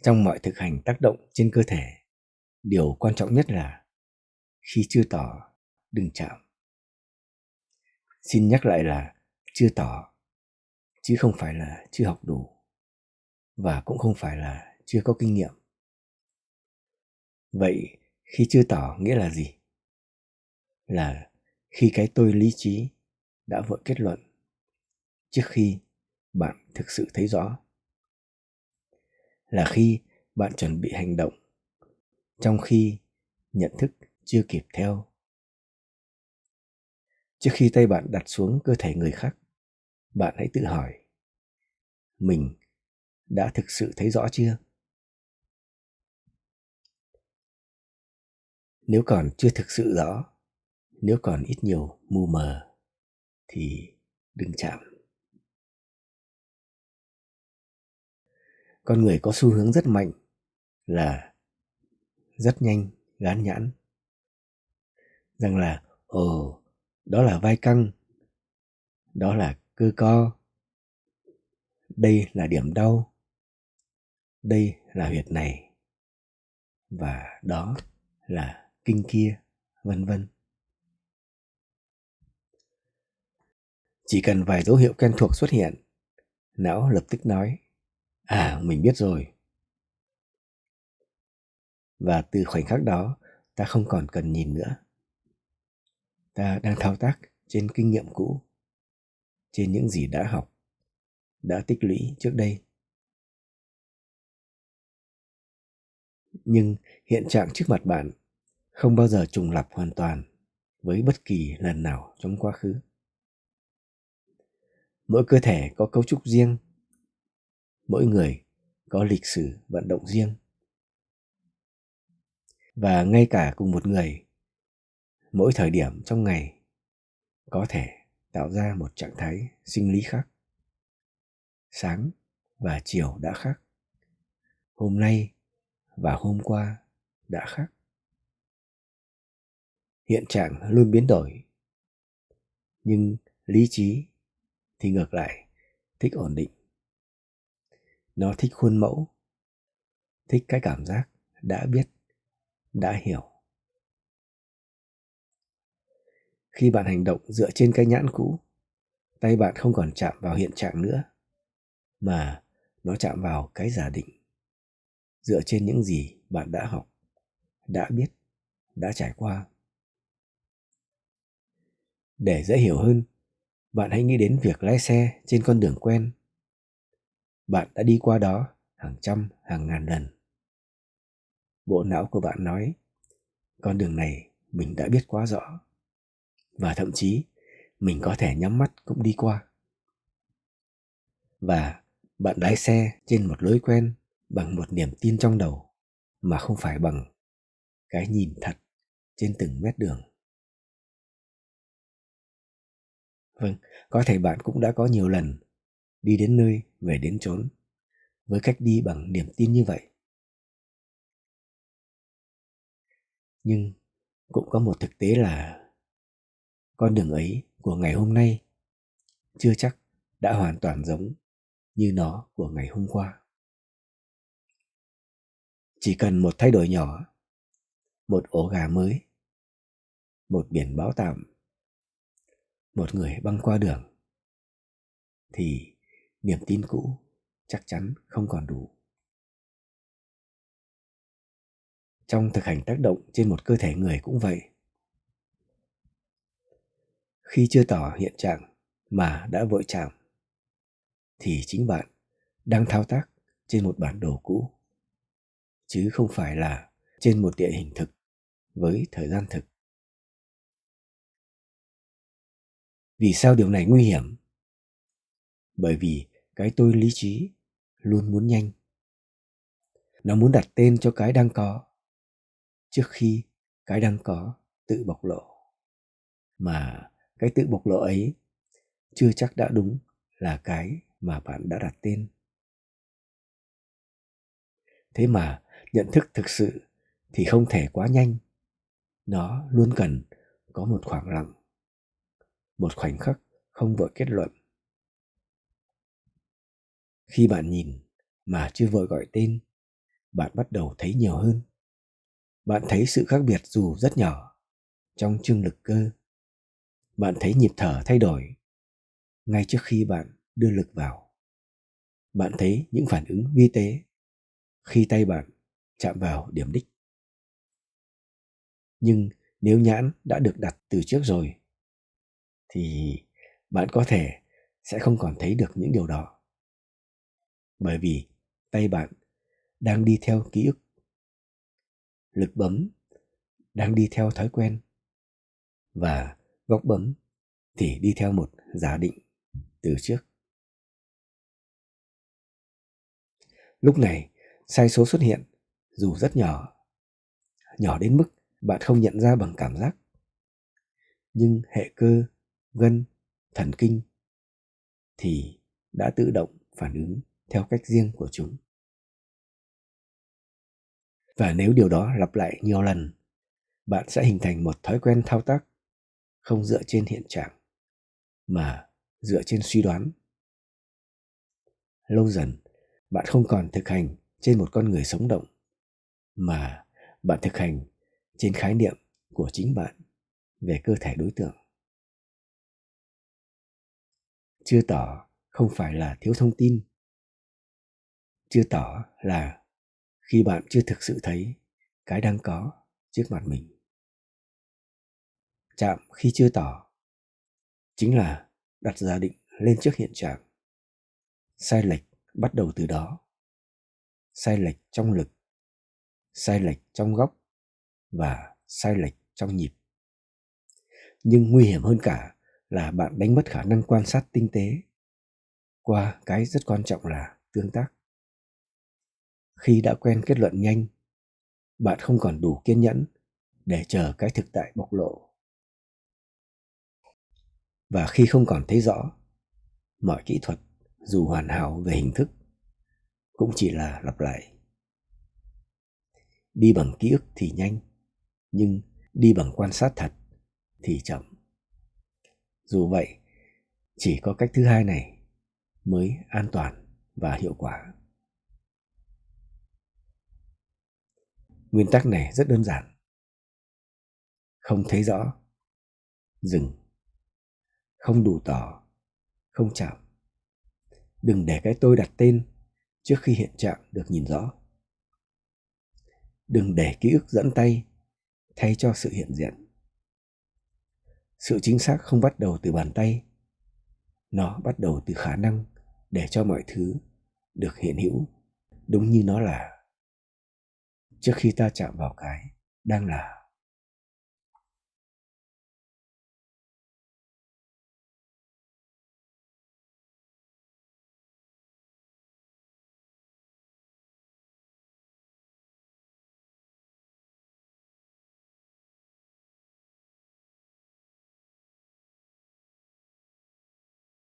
Trong mọi thực hành tác động trên cơ thể, điều quan trọng nhất là khi chưa tỏ, đừng chạm. Xin nhắc lại là chưa tỏ, chứ không phải là chưa học đủ, và cũng không phải là chưa có kinh nghiệm. Vậy khi chưa tỏ nghĩa là gì? Là khi cái tôi lý trí đã vội kết luận trước khi bạn thực sự thấy rõ. Là khi bạn chuẩn bị hành động trong khi nhận thức chưa kịp theo. Trước khi tay bạn đặt xuống cơ thể người khác, bạn hãy tự hỏi, mình đã thực sự thấy rõ chưa? Nếu còn chưa thực sự rõ, nếu còn ít nhiều mù mờ, thì đừng chạm. Con người có xu hướng rất mạnh là rất nhanh gán nhãn rằng là đó là vai căng, đó là cơ co, đây là điểm đau, đây là huyệt này, và đó là kinh kia, vân vân. Chỉ cần vài dấu hiệu quen thuộc xuất hiện, não lập tức nói, mình biết rồi. Và từ khoảnh khắc đó, ta không còn cần nhìn nữa. Ta đang thao tác trên kinh nghiệm cũ, trên những gì đã học, đã tích lũy trước đây. Nhưng hiện trạng trước mặt bạn không bao giờ trùng lặp hoàn toàn với bất kỳ lần nào trong quá khứ. Mỗi cơ thể có cấu trúc riêng, mỗi người có lịch sử vận động riêng. Và ngay cả cùng một người, mỗi thời điểm trong ngày có thể tạo ra một trạng thái sinh lý khác. Sáng và chiều đã khác, hôm nay và hôm qua đã khác. Hiện trạng luôn biến đổi, nhưng lý trí thì ngược lại, thích ổn định. Nó thích khuôn mẫu, thích cái cảm giác đã biết, đã hiểu. Khi bạn hành động dựa trên cái nhãn cũ, tay bạn không còn chạm vào hiện trạng nữa, mà nó chạm vào cái giả định, dựa trên những gì bạn đã học, đã biết, đã trải qua. Để dễ hiểu hơn, bạn hãy nghĩ đến việc lái xe trên con đường quen. Bạn đã đi qua đó hàng trăm, hàng ngàn lần. Bộ não của bạn nói, con đường này mình đã biết quá rõ, và thậm chí mình có thể nhắm mắt cũng đi qua. Và bạn lái xe trên một lối quen bằng một niềm tin trong đầu, mà không phải bằng cái nhìn thật trên từng mét đường. Vâng, có thể bạn cũng đã có nhiều lần đi đến nơi về đến chốn với cách đi bằng niềm tin như vậy. Nhưng cũng có một thực tế là con đường ấy của ngày hôm nay chưa chắc đã hoàn toàn giống như nó của ngày hôm qua. Chỉ cần một thay đổi nhỏ, một ổ gà mới, một biển báo tạm, một người băng qua đường, thì niềm tin cũ chắc chắn không còn đủ. Trong thực hành tác động trên một cơ thể người cũng vậy. Khi chưa tỏ hiện trạng mà đã vội chạm, thì chính bạn đang thao tác trên một bản đồ cũ, chứ không phải là trên một địa hình thực với thời gian thực. Vì sao điều này nguy hiểm? Bởi vì cái tôi lý trí luôn muốn nhanh. Nó muốn đặt tên cho cái đang có trước khi cái đang có tự bộc lộ. Mà cái tự bộc lộ ấy chưa chắc đã đúng là cái mà bạn đã đặt tên. Thế mà nhận thức thực sự thì không thể quá nhanh. Nó luôn cần có một khoảng lặng, một khoảnh khắc không vội kết luận. Khi bạn nhìn mà chưa vội gọi tên, bạn bắt đầu thấy nhiều hơn. Bạn thấy sự khác biệt dù rất nhỏ trong chương lực cơ. Bạn thấy nhịp thở thay đổi ngay trước khi bạn đưa lực vào. Bạn thấy những phản ứng vi tế khi tay bạn chạm vào điểm đích. Nhưng nếu nhãn đã được đặt từ trước rồi thì bạn có thể sẽ không còn thấy được những điều đó. Bởi vì tay bạn đang đi theo ký ức. Lực bấm đang đi theo thói quen. Và góc bấm thì đi theo một giả định từ trước. Lúc này, sai số xuất hiện dù rất nhỏ, nhỏ đến mức bạn không nhận ra bằng cảm giác. Nhưng hệ cơ, gân, thần kinh thì đã tự động phản ứng theo cách riêng của chúng. Và nếu điều đó lặp lại nhiều lần, bạn sẽ hình thành một thói quen thao tác không dựa trên hiện trạng mà dựa trên suy đoán. Lâu dần, bạn không còn thực hành trên một con người sống động, mà bạn thực hành trên khái niệm của chính bạn về cơ thể đối tượng. Chưa tỏ không phải là thiếu thông tin. Chưa tỏ là khi bạn chưa thực sự thấy cái đang có trước mặt mình. Chạm khi chưa tỏ chính là đặt giả định lên trước hiện trạng. Sai lệch bắt đầu từ đó. Sai lệch trong lực, sai lệch trong góc và sai lệch trong nhịp. Nhưng nguy hiểm hơn cả là bạn đánh mất khả năng quan sát tinh tế qua cái rất quan trọng là tương tác. Khi đã quen kết luận nhanh, bạn không còn đủ kiên nhẫn để chờ cái thực tại bộc lộ. Và khi không còn thấy rõ, mọi kỹ thuật dù hoàn hảo về hình thức cũng chỉ là lặp lại. Đi bằng ký ức thì nhanh, nhưng đi bằng quan sát thật thì chậm. Dù vậy, chỉ có cách thứ hai này mới an toàn và hiệu quả. Nguyên tắc này rất đơn giản. Không thấy rõ, dừng. Không đủ tỏ, không chạm. Đừng để cái tôi đặt tên trước khi hiện trạng được nhìn rõ. Đừng để ký ức dẫn tay thay cho sự hiện diện. Sự chính xác không bắt đầu từ bàn tay. Nó bắt đầu từ khả năng để cho mọi thứ được hiện hữu đúng như nó là, trước khi ta chạm vào cái đang là.